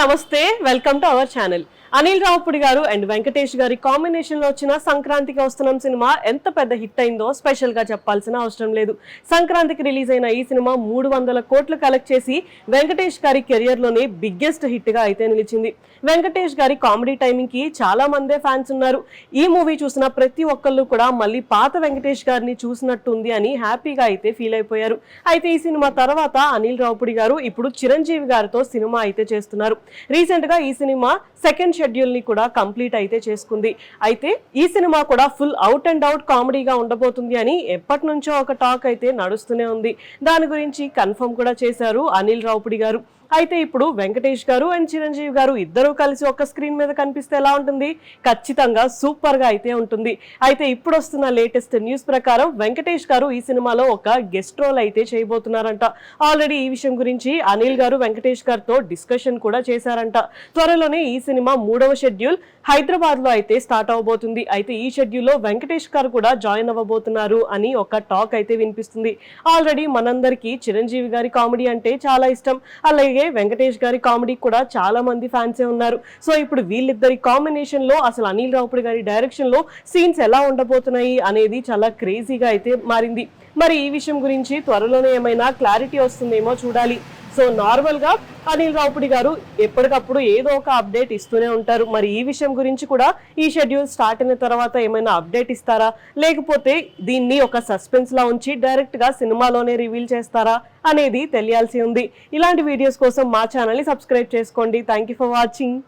నమస్తే, welcome to our channel. Anil Ravipudi గారు and Venkatesh గారి కాంబినేషన్ లో వచ్చిన సంక్రాంతికి వస్తున్నాం సినిమా ఎంత పెద్ద హిట్ అయిందో స్పెషల్ గా చెప్పాల్సిన అవసరం లేదు. సంక్రాంతికి రిలీజ్ అయిన ఈ సినిమా 300 కోట్లు కలెక్ట్ చేసి వెంకటేష్ గారి కెరియర్ లోనే బిగ్గెస్ట్ హిట్ గా అయితే నిలిచింది. వెంకటేష్ గారి కామెడీ టైమింగ్ కి చాలా మందే ఫ్యాన్స్ ఉన్నారు. ఈ మూవీ చూసిన ప్రతి ఒక్కళ్ళు కూడా మళ్ళీ పాత వెంకటేష్ గారిని చూసినట్టుంది అని హ్యాపీగా అయితే ఫీల్ అయిపోయారు. అయితే ఈ సినిమా తర్వాత అనిల్ రావుపుడి గారు ఇప్పుడు చిరంజీవి గారితో సినిమా అయితే చేస్తున్నారు. రీసెంట్ గా ఈ సినిమా సెకండ్ షెడ్యూల్ ని కూడా కంప్లీట్ అయితే చేసుకుంది. అయితే ఈ సినిమా కూడా ఫుల్ అవుట్ అండ్ అవుట్ కామెడీగా ఉండబోతుంది అని ఎప్పటి నుంచో ఒక టాక్ అయితే నడుస్తూనే ఉంది. దాని గురించి కన్ఫర్మ్ కూడా చేశారు అనిల్ రావుపుడి గారు. అయితే ఇప్పుడు వెంకటేష్ గారు అండ్ చిరంజీవి గారు ఇద్దరు కలిసి ఒక స్క్రీన్ మీద కనిపిస్తే ఎలా ఉంటుంది? ఖచ్చితంగా సూపర్ గా అయితే ఉంటుంది. అయితే ఇప్పుడు వస్తున్న లేటెస్ట్ న్యూస్ ప్రకారం వెంకటేష్ గారు ఈ సినిమాలో ఒక గెస్ట్ రోల్ అయితే చేయబోతున్నారంట. ఆల్రెడీ ఈ విషయం గురించి అనిల్ గారు వెంకటేష్ గారితో డిస్కషన్ కూడా చేశారంట. త్వరలోనే ఈ సినిమా 3వ షెడ్యూల్ హైదరాబాద్ లో అయితే స్టార్ట్ అవబోతుంది. అయితే ఈ షెడ్యూల్ లో వెంకటేష్ గారు కూడా జాయిన్ అవ్వబోతున్నారు అని ఒక టాక్ అయితే వినిపిస్తుంది. ఆల్రెడీ మనందరికీ చిరంజీవి గారి కామెడీ అంటే చాలా ఇష్టం. అలాగే వెంకటేష్ గారి కామెడీ కూడా చాలా మంది ఫ్యాన్సే ఉన్నారు. సో ఇప్పుడు వీళ్ళిద్దరి కాంబినేషన్ లో అసలు అనిల్ రావుపుడి గారి డైరెక్షన్ లో సీన్స్ ఎలా ఉండబోతున్నాయి అనేది చాలా క్రేజీగా అయితే మారింది. మరి ఈ విషయం గురించి త్వరలోనే ఏమైనా క్లారిటీ వస్తుందేమో చూడాలి. సో నార్మల్ గా అనిల్ రావుపుడి గారు ఎప్పటికప్పుడు ఏదో ఒక అప్డేట్ ఇస్తూనే ఉంటారు. మరి ఈ విషయం గురించి కూడా ఈ షెడ్యూల్ స్టార్ట్ అయిన తర్వాత ఏమైనా అప్డేట్ ఇస్తారా, లేకపోతే దీన్ని ఒక సస్పెన్స్ లా ఉంచి డైరెక్ట్ గా సినిమాలోనే రివీల్ చేస్తారా అనేది తెలియాల్సి ఉంది. ఇలాంటి వీడియోస్ కోసం మా ఛానల్ ని సబ్స్క్రైబ్ చేసుకోండి. Thank you for watching.